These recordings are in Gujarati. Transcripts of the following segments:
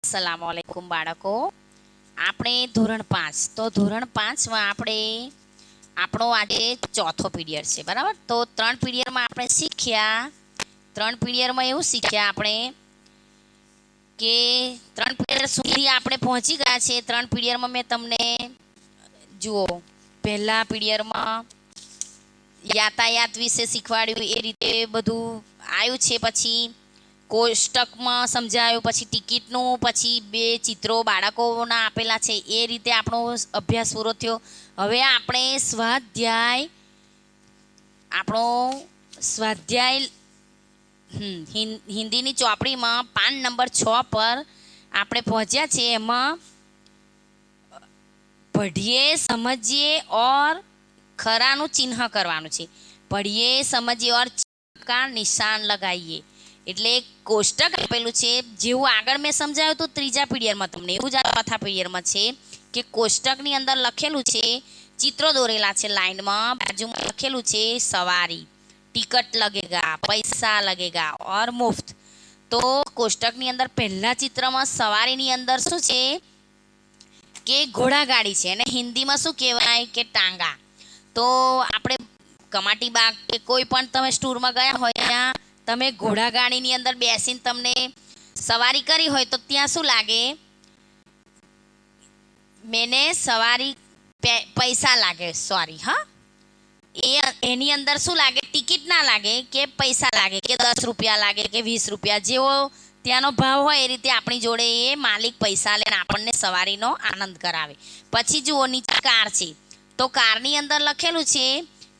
અસલામુઅલૈકુમ બાળકો. આપણે ધોરણ 5, તો ધોરણ 5માં આપણે આપણો આજે ચોથો પીરિયડ છે, બરાબર. તો 3 પીરિયડમાં આપણે શીખ્યા, 3 પીરિયડમાં એવું શીખ્યા આપણે કે 3 પીરિયડ સુધી આપણે પહોંચી ગયા છે. 3 પીરિયડમાં મેં તમને જુઓ, પહેલા પીરિયડમાં યાતાયાત વિશે શીખવાડ્યું, એ રીતે બધું આવ્યું છે. પછી કોષ્ટકમાં સમજાયું, પછી ટિકિટનું, પછી 2 ચિત્રો બાળકોના આપેલા છે, એ રીતે આપણો અભ્યાસ પૂરો થયો. હવે આપણે સ્વાધ્યાય હિન્દીની ચોપડીમાં પાન નંબર 6 પર આપણે પહોંચ્યા છે. એમાં પઢીએ સમજીએ ઓર ખરાનું ચિહ્ન કરવાનું છે. પઢીએ સમજીએ ઓર કા નિશાન લગાવીએ, એટલે કોષ્ટક આપેલું છે. જેવું આગળ મેં સમજાવ્યું હતું 3જા પીરિયડમાં, તમને એવું જ આ ચોથા પીરિયડમાં છે કે કોષ્ટકની અંદર લખેલું છે, ચિત્રો દોરેલા છે લાઈનમાં, બાજુમાં લખેલું છે સવારી, ટિકટ लगेगा, પૈસા लगेगा और मुफ्त. તો કોષ્ટકની અંદર પહેલા ચિત્રમાં સવારીની અંદર શું છે કે ઘોડાગાડી છે, અને હિન્દીમાં શું કહેવાય કે ટાંગા. તો આપણે કમાટી બાગ કે કોઈ પણ તમે સ્ટોરમાં ગયા હોય, ત્યાં તમે ઘોડાગાડીની અંદર બેસીને તમને સવારી કરી હોય, તો ત્યાં શું લાગે, મેને સવારી પૈસા લાગે, સોરી હા, એની અંદર શું લાગે, ટિકિટ ના લાગે કે પૈસા લાગે, કે 10 રૂપિયા લાગે કે 20 રૂપિયા, જેવો ત્યાંનો ભાવ હોય એ રીતે આપણી જોડે એ માલિક પૈસા લઈને આપણને સવારીનો આનંદ કરાવે. પછી જુઓ, નીચે કાર છે, તો કારની અંદર લખેલું છે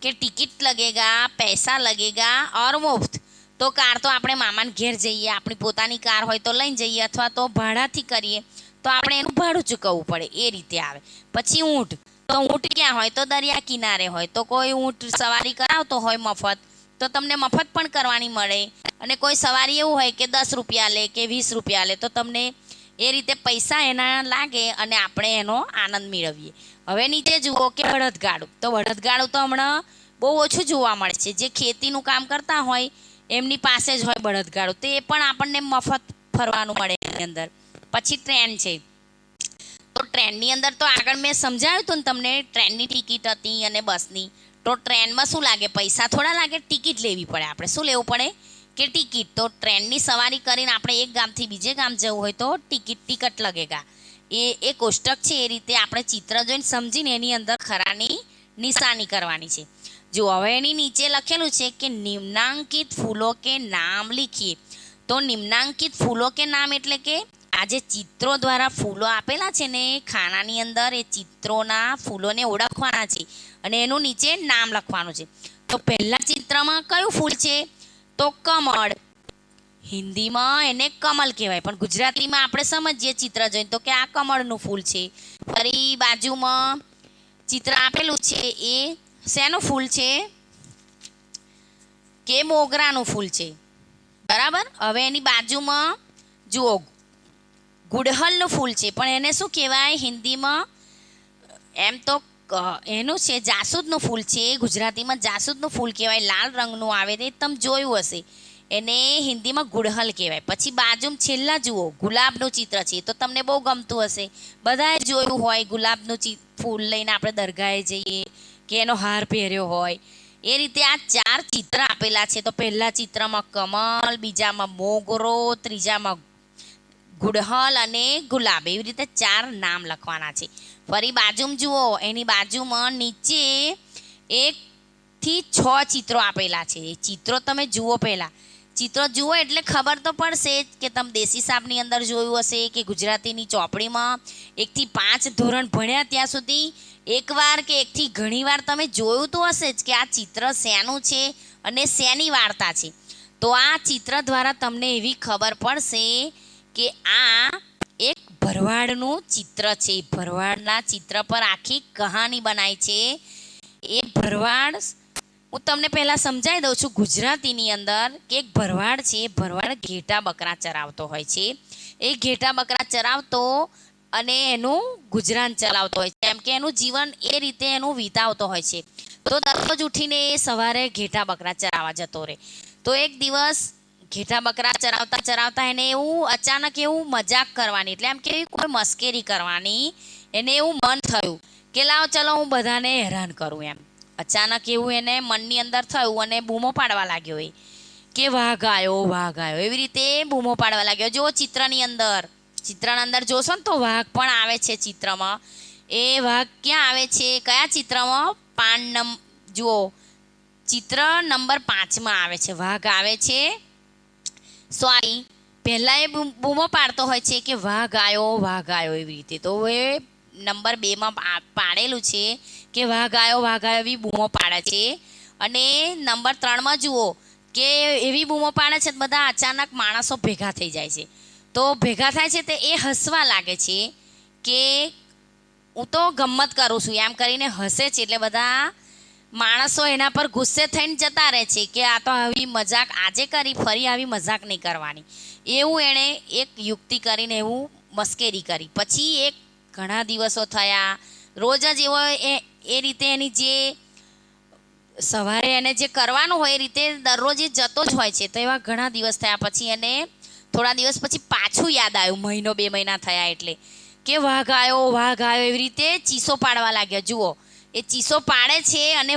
કે ટિકિટ लगेगा, પૈસા लगेगा और मुफ्त. તો કાર તો આપણે મામાને ઘેર જઈએ, આપણી પોતાની કાર હોય તો લઈને જઈએ, અથવા તો ભાડાથી કરીએ તો આપણે એનું ભાડું ચૂકવવું પડે, એ રીતે આવે. પછી ઊંટ, તો ઊંટ ક્યાં હોય, તો દરિયા કિનારે હોય, તો કોઈ ઊંટ સવારી કરાવતો હોય મફત, તો તમને મફત પણ કરવાની મળે. અને કોઈ સવારી એવું હોય કે 10 રૂપિયા લે કે 20 રૂપિયા લે, તો તમને એ રીતે પૈસા એના લાગે અને આપણે એનો આનંદ મેળવીએ. હવે નીચે જુઓ કે બળદગાડું, તો બળદગાડું તો હમણાં બહુ ઓછું જોવા મળે છે. જે ખેતીનું કામ કરતા હોય એમની પાસે જ હોય બળદગાડું, તો એ પણ આપણને મફત ફરવાનું મળે એની અંદર. પછી ટ્રેન છે, તો ટ્રેનની અંદર તો આગળ મેં સમજાવ્યું હતું ને તમને, ટ્રેનની ટિકિટ હતી અને બસની. તો ટ્રેનમાં શું લાગે, પૈસા થોડા લાગે, ટિકિટ લેવી પડે. આપણે શું લેવું પડે કે ટિકિટ. તો ટ્રેનની સવારી કરીને આપણે એક ગામથી બીજે ગામ જવું હોય તો ટિકટ लगेगा. એ કોષ્ટક છે, એ રીતે આપણે ચિત્ર જોઈને સમજીને એની અંદર ખરાની નિશાની કરવાની છે. જો હવે એની નીચે લખેલું છે કે નિમ્નાંકિત ફૂલો કે નામ લીખીએ. તો નિમ્નાંકિત ફૂલો કે નામ એટલે કે આ જે ચિત્રો દ્વારા ફૂલો આપેલા છે ને ખાનાની અંદર, એ ચિત્રોના ફૂલોને ઓળખવાના છે અને એનું નીચે નામ લખવાનું છે. તો પહેલા ચિત્રમાં કયું ફૂલ છે, તો કમળ. હિન્દીમાં એને કમલ કહેવાય, પણ ગુજરાતીમાં આપણે સમજીએ ચિત્ર જોઈને તો કે આ કમળનું ફૂલ છે. ફરી બાજુમાં ચિત્ર આપેલું છે, એ શેનું ફૂલ છે, કે મોગરાનું ફૂલ છે, બરાબર. હવે એની બાજુમાં જુઓ, ગુડહલનું ફૂલ છે, પણ એને શું કહેવાય હિન્દીમાં, એમ તો એનું છે જાસૂદનું ફૂલ છે, ગુજરાતીમાં જાસૂદનું ફૂલ કહેવાય, લાલ રંગનું આવે, તે તમે જોયું હશે, એને હિન્દીમાં ગુડહલ કહેવાય. પછી બાજુમાં છેલ્લા જુઓ, ગુલાબનું ચિત્ર છે, તો તમને બહુ ગમતું હશે, બધાએ જોયું હોય, ગુલાબનું ફૂલ લઈને આપણે દરગાહે જઈએ કે એનો હાર પહેર્યો હોય. એ રીતે આ 4 ચિત્ર આપેલા છે. તો પહેલા ચિત્રમાં કમલ, બીજામાં મોગરો, ત્રીજામાં ગુડહલ અને ગુલાબ, એવી રીતે 4 નામ લખવાના છે. ફરી બાજુમાં જુઓ, એની બાજુમાં નીચે 1 થી 6 ચિત્રો આપેલા છે. એ ચિત્રો તમે જુઓ, પહેલા ચિત્રો જુઓ એટલે ખબર તો પડશે જ કે તમે દેશી સાબની અંદર જોયું હશે કે ગુજરાતીની ચોપડીમાં 1 થી 5 ધોરણ ભણ્યા ત્યાં સુધી એકવાર કે 1 થી ઘણી વાર તમે જોયું તો હશે જ કે આ ચિત્ર શેનું છે અને શેની વાર્તા છે. તો આ ચિત્ર દ્વારા તમને એવી ખબર પડશે કે આ એક ભરવાડનું ચિત્ર છે. ભરવાડના ચિત્ર પર આખી કહાની બનાવી છે. એ ભરવાડ હું તમને પહેલાં સમજાવી દઉં છું ગુજરાતીની અંદર કે એક ભરવાડ છે. ભરવાડ ઘેટા બકરા ચરાવતો હોય છે. એ ઘેટા બકરા ચરાવતો અને એનું ગુજરાન ચલાવતો હોય છે, એમ કે એનું જીવન એ રીતે એનું વિતાવતો હોય છે. તો દરરોજ ઉઠીને એ સવારે ઘેટા બકરા ચરાવવા જતો રહે. તો એક દિવસ ઘેટા બકરા ચરાવતા ચરાવતા એને એવું અચાનક એવું મજાક કરવાની, એટલે એમ કે કોઈ મસ્કેરી કરવાની એને એવું મન થયું કે લાવ ચલો હું બધાને હેરાન કરું એમ. અચાનક એવું એને મનની અંદર થયું અને બૂમો પાડવા લાગ્યો એ કે વાઘ આવ્યો એવી રીતે બૂમો પાડવા લાગ્યો. જો ચિત્રના અંદર જોશો ને તો વાઘ પણ આવે છે ચિત્રમાં. એ વાઘ ક્યાં આવે છે, કયા ચિત્રમાં? જુઓ, ચિત્ર નંબર 5માં આવે છે, વાઘ આવે છે. સોરી, પહેલા એ બૂમો પાડતો હોય છે કે વાઘ આવ્યો એવી રીતે. તો એ નંબર 2માં પાડેલું છે કે વાઘ આવ્યો એવી બૂમો પાડે છે. અને નંબર 3માં જુઓ કે એવી બૂમો પાડે છે બધા અચાનક માણસો ભેગા થઈ જાય છે. તો ભેગા થાય છે તો એ હસવા લાગે છે કે હું તો ગમ્મત કરું છું એમ કરીને હસે છે. એટલે બધા માણસો એના પર ગુસ્સે થઈને જતા રહે છે કે આ તો આવી મજાક આજે કરી, ફરી આવી મજાક નહીં કરવાની. એવું એણે એક યુક્તિ કરીને એવું મસ્કેરી કરી. પછી એક ઘણા દિવસો થયા, રોજ જ એવો એ રીતે એની જે સવારે એને જે કરવાનું હોય એ રીતે દરરોજ એ જતો જ હોય છે. તો એવા ઘણા દિવસ થયા પછી એને થોડા દિવસ પછી પાછું યાદ આવ્યું, 1-2 મહિના થયા એટલે, કે વાઘ આવ્યો એવી રીતે ચીસો પાડવા લાગ્યા. જુઓ, એ ચીસો પાડે છે અને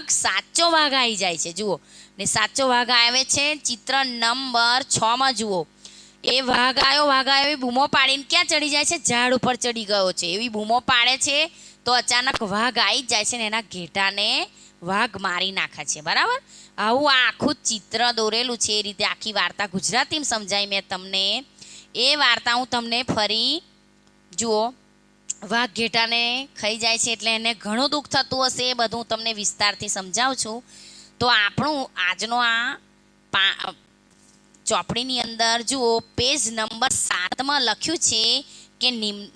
સાચો વાઘ આવી જાય છે. જુઓ, ને સાચો વાઘ આવે છે ચિત્ર નંબર 6માં. જુઓ, એ વાઘ આવ્યો એવી બૂમો પાડીને ક્યાં ચડી જાય છે? ઝાડ ઉપર ચડી ગયો છે એવી બૂમો પાડે છે. તો અચાનક વાઘ આવી જ જાય છે ને એના ઘેટાને વાઘ મારી નાખે છે. બરાબર, આવું આ આખું ચિત્ર દોરેલું છે. એ રીતે આખી વાર્તા ગુજરાતીમાં સમજાઈ મેં તમને. એ વાર્તા હું તમને ફરી જુઓ, વાઘ ઘેટાને ખાઈ જાય છે એટલે એને ઘણું દુઃખ થતું હશે, એ બધું હું તમને વિસ્તારથી સમજાવું છું. તો આપણું આજનો આ ચોપડીની અંદર જુઓ, પેજ નંબર 7માં લખ્યું છે કે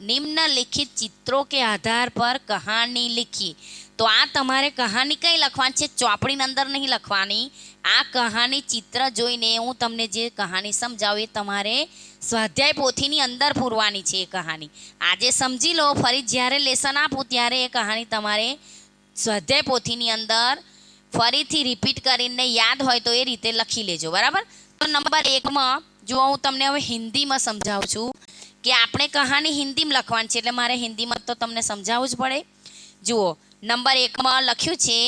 નિમ્નલિખિત ચિત્રો કે આધાર પર કહાની લીખી. તો આ તમારે કહાની કઈ લખવાની છે? ચોપડીની અંદર નહીં લખવાની. આ કહાની ચિત્ર જોઈને હું તમને જે કહાની સમજાવું એ તમારે સ્વાધ્યાય પોથીની અંદર પૂરવાની છે. એ કહાની આજે સમજી લો, ફરી જ્યારે લેસન આપું ત્યારે એ કહાની તમારે સ્વાધ્યાય પોથીની અંદર ફરીથી રિપીટ કરીને યાદ હોય તો એ રીતે લખી લેજો. બરાબર, તો નંબર 1માં જો હું તમને હવે હિન્દીમાં સમજાવું છું કે આપણે કહાની હિન્દીમાં લખવાની છે, એટલે મારે હિન્દીમાં તો તમને સમજાવવું જ પડે. જુઓ, નંબર 1માં લખ્યું છે,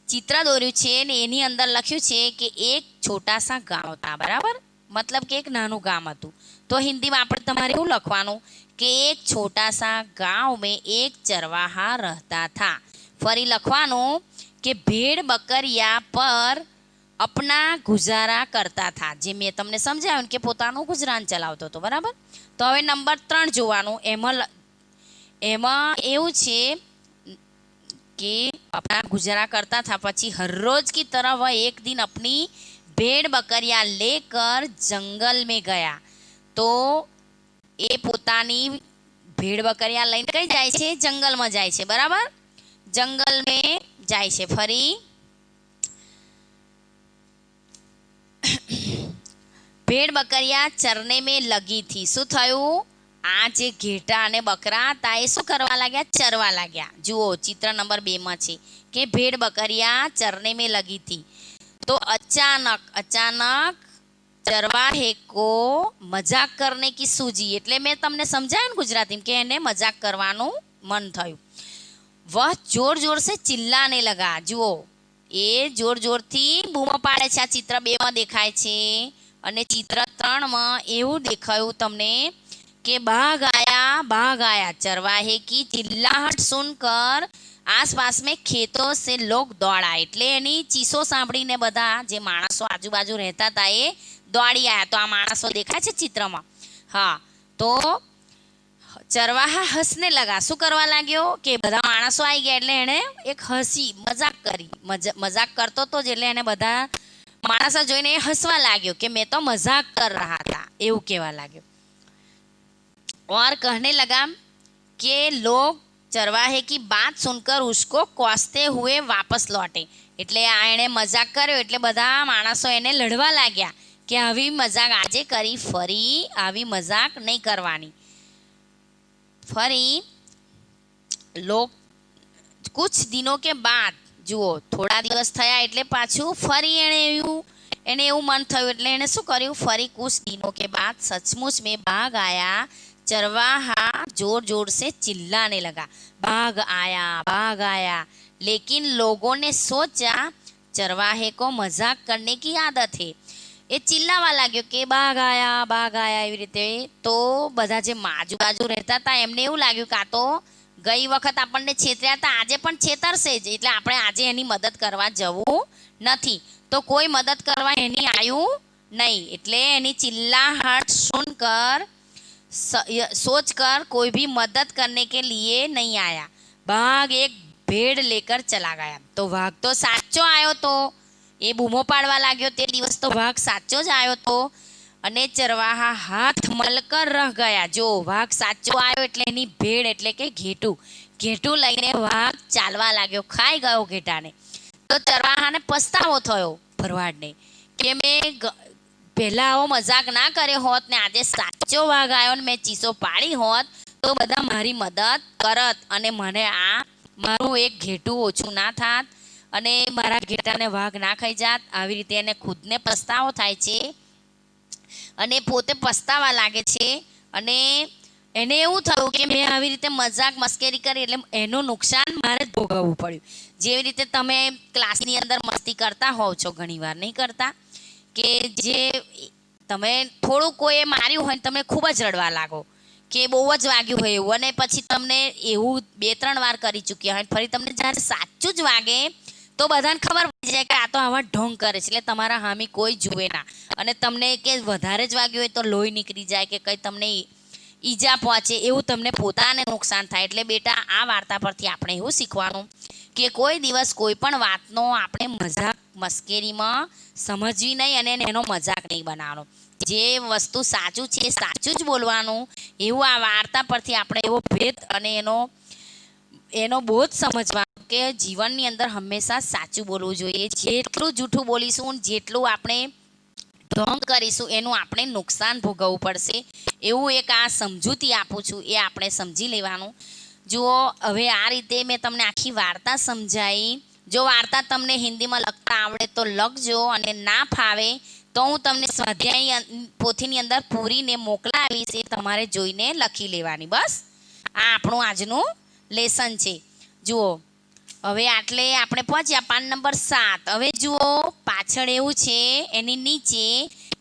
ચિત્ર દોર્યું છે ને એની અંદર લખ્યું છે કે એક છોટા સા ગાંવ હતા. બરાબર, મતલબ કે એક નાનું ગામ હતું. તો હિન્દીમાં આપણે તમારે એવું લખવાનું કે એક છોટા સા ગાંવ મેં એક ચરવાહા રહેતા થા. ફરી લખવાનું કે ભેડ બકરિયા પર અપના ગુજારા કરતા થા. જે મેં તમને સમજાવ્યું કે પોતાનું ગુજરાન ચલાવતો હતો. બરાબર, તો હવે નંબર 3 જોવાનું. એમાં એવું છે कि अपना गुजारा करता था. પછી हर रोज की तरह वह एक दिन अपनी भेड़ बकरियां लेकर जंगल में गया. तो એ પોતાની ભેડ બકરિયા લઈને કઈ જાય છે? જંગલમાં જાય છે. બરાબર, જંગલ में જાય છે. ફરી ભેડ બકરિયા ચરને में लगी थी. શું થયું? આ જે ઘેટા અને બકરા હતા એ શું કરવા લાગ્યા? ચરવા લાગ્યા. જુઓ, ચિત્ર નંબર 2માં છે કે ભેડ બકરિયા ચરને में लगी थी. तो अचानक चरवाहे को मजाक करने की सूझी. એટલે મેં તમને સમજાવ્યું ને ગુજરાતીમાં કે એને મજાક કરવાનું મન થયું. वह जोर जोर से चिल्लाने लगा. જુઓ, એ જોર જોરથી બૂમો પાડે છે. આ ચિત્ર 2માં દેખાય છે અને ચિત્ર 3માં એવું દેખાયું તમને કે बाघ आया. चरवाहे की चिल्लाहट सुनकर आसपास में खेतों से लोग दौड़ा. એટલે એની ચીસો સાંભળીને બધા જે માણસો આજુબાજુ રહેતા હતા એ દોડી આવ્યા. તો આ માણસો દેખાય છે ચિત્રમાં. હા, તો ચરવાહા હસને લગા. શું કરવા લાગ્યો કે બધા માણસો આવી ગયા એટલે એણે એક મજાક કરી. મજાક કરતો તો જ એટલે એને બધા માણસો જોઈને એ હસવા લાગ્યો કે મેં તો મજાક કર રહા હતા એવું કહેવા લાગ્યો. और कहने लगा कि लोग चरवाहे की बात सुनकर उसको कोसते हुए वापस लौटे. એટલે આ એણે મજાક કર્યો એટલે બધા માણસો એને લડવા લાગ્યા કે આવી મજાક આજે કરી, ફરી આવી મજાક નહીં કરવાની. ફરી લોગ કુછ દિનો કે બાદ, જુઓ થોડા દિવસ થયા એટલે પાછું ફરી એણે એવું એને એવું મન થયું એટલે એને શું કર્યું, ફરી કુછ દિનों के बाद सचमुच में बाघ आया, चरवाहा जोर जोर से चिल्लाने लगा, बाघ आया, लेकिन लोगों ने सोचा चरवाहे को मजाक करने की आदत है। એ ચિલ્લાવા લાગ્યો કે બાઘ આયા એવી રીતે. તો બધા જે આજુબાજુ રહેતા હતા એમને એવું લાગ્યું કે આ તો ગઈ વખત આપણને છેતર્યા હતા, આજે પણ છેતરશે જ, એટલે આપણે આજે એની મદદ કરવા જવું નથી. તો કોઈ મદદ કરવા એની આયું नहीं, એટલે એની चिल्लाहट सुनकर सोचकर कोई भी मदद करने के लिए नहीं आया। बाघ एक भेड़ लेकर चला गया। तो वाघ तो साचो आयो तो એ બૂમો પાડવા લાગ્યો તે દિવસ તો વાઘ સાચો જ આવ્યો તો, અને ચરવાહા હાથ મલકર રહ ગયા. જો વાઘ સાચો આવ્યો એટલે એની ભેડ એટલે કે ઘેટું લઈને વાઘ ચાલવા લાગ્યો, ખાઈ ગયો ઘેટાને. તો ચરવાહાને પસ્તાવો થયો ભરવાડને કે મેં પહેલા આવો મજાક ના કર્યો હોત ને આજે સાચો વાઘ આવ્યો ને મેં ચીસો પાડી હોત તો બધા મારી મદદ કરત અને મને આ મારું એક ઘેટું ઓછું ના થાત અને મારા ઘેટાને વાઘ ના ખાઈ જાત. આવી રીતે એને ખુદને પસ્તાવો થાય છે અને પોતે પસ્તાવા લાગે છે અને એને એવું થયું કે મેં આવી રીતે મજાક મસ્કરી કરી એટલે એનું નુકસાન મારે જ ભોગવવું પડ્યું. જેવી રીતે તમે ક્લાસની અંદર મસ્તી કરતા હોવ છો, ઘણીવાર નહીં કરતા, કે જે તમે થોડું કોઈએ માર્યું હોય ને તમે ખૂબ જ રડવા લાગો કે બહુ જ વાગ્યું હોય એવું, અને પછી તમને એવું 2-3 વાર કરી ચૂક્યા હોય, ફરી તમને જ્યારે સાચું જ વાગે તો બધાને ખબર પડી જાય કે આ તો આવા ઢોંગ કરે છે, એટલે તમારા હામી કોઈ જુએ ના, અને તમને કે વધારે જ વાગ્યું હોય તો લોહી નીકળી જાય કે કંઈ તમને ઈજા પહોંચે એવું તમને પોતાને નુકસાન થાય. એટલે બેટા આ વાર્તા પરથી આપણે એવું શીખવાનું કે કોઈ દિવસ કોઈ પણ વાતનો આપણે મજાક મસ્કરીમાં સમજવી નહીં અને એનો મજાક નહીં બનાવવાનો. જે વસ્તુ સાચું છે સાચું જ બોલવાનું, એવું આ વાર્તા પરથી આપણે એવો ભેદ અને એનો બોધ સમજવાનો કે જીવનની અંદર હંમેશા સાચું બોલવું જોઈએ. જેટલું જૂઠું બોલીશું, જેટલું આપણે ઢોંગ કરીશું એનું આપણે નુકસાન ભોગવવું પડશે. એવું એક આ સમજૂતી આપું છું, એ આપણે સમજી લેવાનું. જુઓ હવે આ રીતે મેં તમને આખી વાર્તા સમજાવી. જો વાર્તા તમને હિન્દીમાં લખતા આવડે તો લખજો, અને ના ફાવે તો હું તમને સ્વાધ્યાય પોથીની અંદર પૂરીને મોકલાવીશ, એ તમારે જોઈને લખી લેવાની. બસ આ આપણું આજનું લેસન છે. જુઓ હવે આટલે આપણે પહોંચ્યા 5 નંબર 7. હવે જુઓ પાછળ એવું છે એની નીચે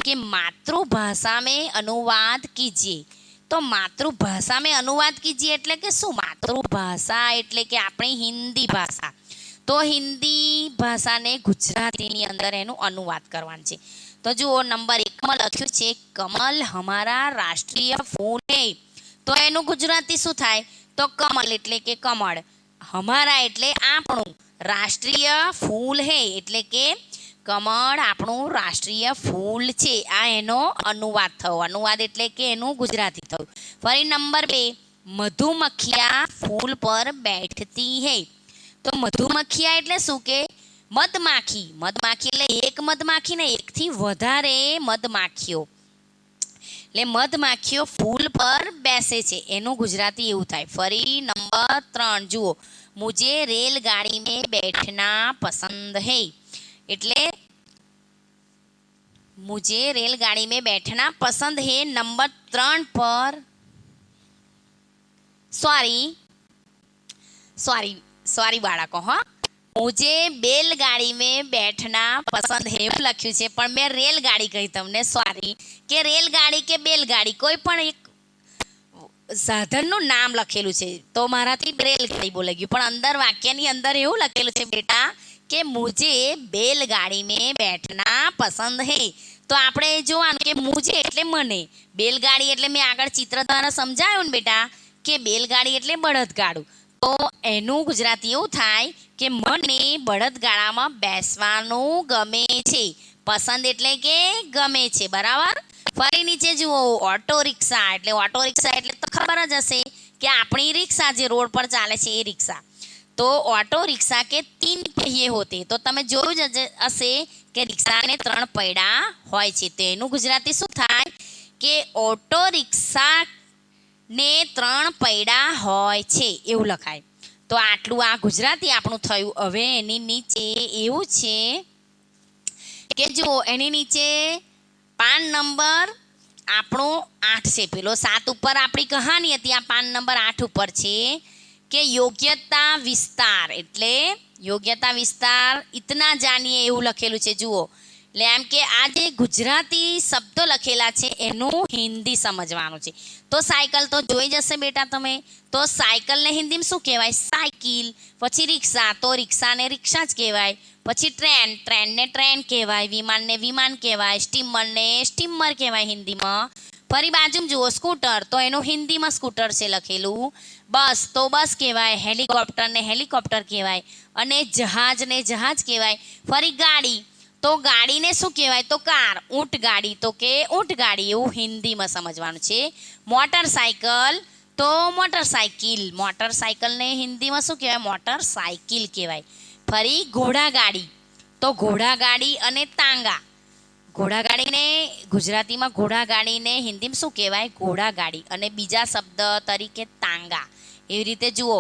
કે માતૃભાષા મેં અનુવાદ કીજીએ. તો માતૃભાષા મેં અનુવાદ કીજીએ એટલે કે શું? માતૃભાષા એટલે કે આપણી હિન્દી ભાષા. તો હિન્દી ભાષાને ગુજરાતીની અંદર એનું અનુવાદ કરવાનું છે. તો જુઓ નંબર 1માં લખ્યું છે કમલ હમારા રાષ્ટ્રીય ફૂલ હે. તો એનું ગુજરાતી શું થાય? તો કમલ એટલે કે કમળ, હમારા એટલે આપણું, રાષ્ટ્રીય ફૂલ હે એટલે કે કમળ આપણું રાષ્ટ્રીય ફૂલ છે. આ એનો અનુવાદ થયો. અનુવાદ એટલે કે એનું ગુજરાતી થયું. ફરી નંબર 2 મધુમક્ખિયા ફૂલ પર બેઠતી હે. તો મધુમક્ખિયા એટલે શું કે મધમાખી. મધમાખી એટલે એક મધમાખી ને એકથી વધારે મધમાખીઓ, એટલે મધમાખીઓ ફૂલ પર બેસે છે, એનું ગુજરાતી એવું થાય. ફરી નંબર 3 જુઓ મુझे રેલગાડી में बैठना पसंद है. એટલે मुझे रेलगाड़ी में बैठना पसंद है नंबर 3 पर सॉरी બાળકો, હા मुझे बैलगाड़ी में बैठना पसंद है એવું લખ્યું છે, પણ મેં રેલગાડી કહી તમને, સોરી. કે રેલગાડી કે બેલગાડી કોઈ પણ એક સાધનનું નામ લખેલું છે તો મારાથી રેલગાડી બોલાઈ ગયું, પણ અંદર વાક્યની અંદર એવું લખેલું છે બેટા કે મુझे बैलगाड़ी में बैठना पसंद है. તો આપણે જોવાનું કે મુझे એટલે મને, બેલગાડી એટલે મેં આગળ ચિત્ર દ્વારા સમજાયું ને બેટા કે બેલગાડી એટલે બળદગાડું. તો એનું ગુજરાતી એવું થાય કે મને બળદગાડામાં બેસવાનું ગમે છે. પસંદ એટલે કે ગમે છે, બરાબર. ફરી નીચે જુઓ ઓટો રિક્ષા. એટલે ઓટો રિક્ષા એટલે તો ખબર જ હશે કે આપણી રિક્ષા જે રોડ પર ચાલે છે એ રિક્ષા. તો ઓટો રિક્ષા કે 3 पहिए होते. તો તમે જોયું જ હશે કે રિક્ષાને 3 પૈડા હોય છે. તો એનું ગુજરાતી શું થાય કે ઓટો રિક્ષા ને 3 પૈડા હોય છે એવું લખાય. તો આટલું આ ગુજરાતી આપણું થયું. હવે એની નીચે એવું છે કે જુઓ એની નીચે પાન નંબર આપણો 8 છે, પેલો 7 ઉપર આપણી કહાની હતી, આ પાન નંબર 8 ઉપર છે કે યોગ્યતા વિસ્તાર, એટલે યોગ્યતા વિસ્તાર ઇતના જાણીએ એવું લખેલું છે જુઓ. એટલે એમ કે આ જે ગુજરાતી શબ્દો લખેલા છે એનું હિન્દી સમજવાનું છે. તો સાયકલ તો જોઈ જશે બેટા તમે, તો સાયકલને હિન્દીમાં શું કહેવાય? સાયકલ. પછી રિક્ષા, તો રિક્ષાને રિક્ષા જ કહેવાય. પછી ટ્રેન, ટ્રેનને ટ્રેન કહેવાય. વિમાનને વિમાન કહેવાય. સ્ટીમરને સ્ટીમર કહેવાય હિન્દીમાં. ફરી બાજુમાં જુઓ સ્કૂટર, તો એનું હિન્દીમાં સ્કૂટર છે લખેલું. બસ તો બસ કહેવાય. હેલિકોપ્ટરને હેલિકોપ્ટર કહેવાય. અને જહાજને જહાજ કહેવાય. ફરી ગાડી, તો ગાડીને શું કહેવાય? તો કાર. ઊંટ ગાડી, તો કે ઊંટ ગાડી, એવું હિન્દીમાં સમજવાનું છે. મોટરસાયકલ, તો મોટરસાયકલ. મોટરસાયકલને હિન્દીમાં શું કહેવાય? મોટરસાયકલ કહેવાય. ફરી ઘોડાગાડી, તો ઘોડાગાડી અને તાંગા. ઘોડાગાડીને ગુજરાતીમાં ઘોડાગાડીને હિન્દીમાં શું કહેવાય? ઘોડાગાડી. અને બીજા શબ્દ તરીકે તાંગા. એવી રીતે જુઓ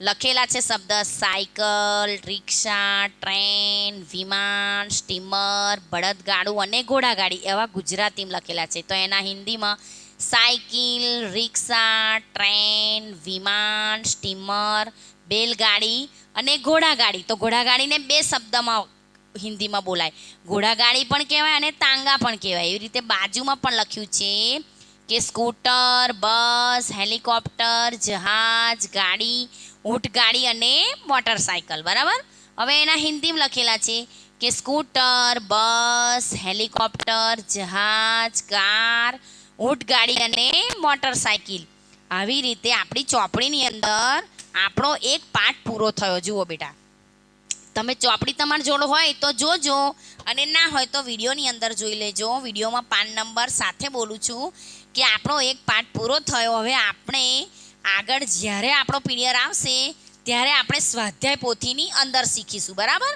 લખેલા છે શબ્દ સાયકલ, રિક્ષા, ટ્રેન, વિમાન, સ્ટીમર, બળદગાડું અને ઘોડાગાડી, એવા ગુજરાતીમાં લખેલા છે. તો એના હિન્દીમાં સાયકલ, રિક્ષા, ટ્રેન, વિમાન, સ્ટીમર, બેલગાડી અને ઘોડાગાડી. તો ઘોડાગાડીને બે શબ્દમાં હિન્દીમાં બોલાય, ઘોડાગાડી પણ કહેવાય અને તાંગા પણ કહેવાય. એવી રીતે બાજુમાં પણ લખ્યું છે કે સ્કૂટર, બસ, હેલિકોપ્ટર, જહાજ, ગાડી, ઊંટ ગાડી અને મોટરસાયકલ. બરાબર. હવે એના હિન્દીમાં લખેલા છે કે સ્કૂટર, બસ, હેલિકોપ્ટર, જહાજ, કાર, ઊંટ ગાડી અને મોટરસાયકલ. આવી રીતે આપણી ચોપડીની અંદર આપણો એક પાઠ પૂરો થયો. જુઓ બેટા, તમે ચોપડી તમારી જોડે હોય તો જોજો, અને ના હોય તો વિડીયોની અંદર જોઈ લેજો. વિડીયોમાં પાન નંબર સાથે બોલું છું કે આપણો એક પાઠ પૂરો થયો. હવે આપણે આગળ જ્યારે આપણો પીરિયડ આવશે ત્યારે આપણે સ્વાધ્યાય પોથીની અંદર શીખીશું. બરાબર.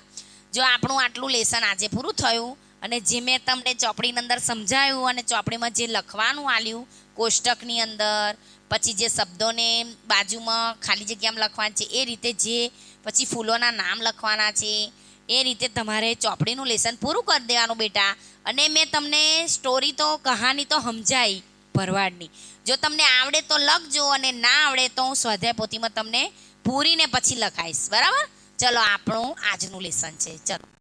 જો આપણું આટલું લેસન આજે પૂરું થયું, અને જે મેં તમને ચોપડીની અંદર સમજાવ્યું અને ચોપડીમાં જે લખવાનું આલ્યું કોષ્ટકની અંદર, પછી જે શબ્દોને બાજુમાં ખાલી જગ્યામાં લખવાના છે એ રીતે, જે પછી ફૂલોના નામ લખવાના છે એ રીતે તમારે ચોપડીનું લેસન પૂરું કરી દેવાનું બેટા. અને મેં તમને સ્ટોરી તો કહાની તો સમજાઈ ભરવાડની. જો તમને આવડે તો લખજો, અને ના આવડે તો હું સ્વાધ્યાય પોથીમાં તમને પૂરીને પછી લખાઈશ. બરાબર. ચલો, આપણું આજનું લેસન છે. ચલો.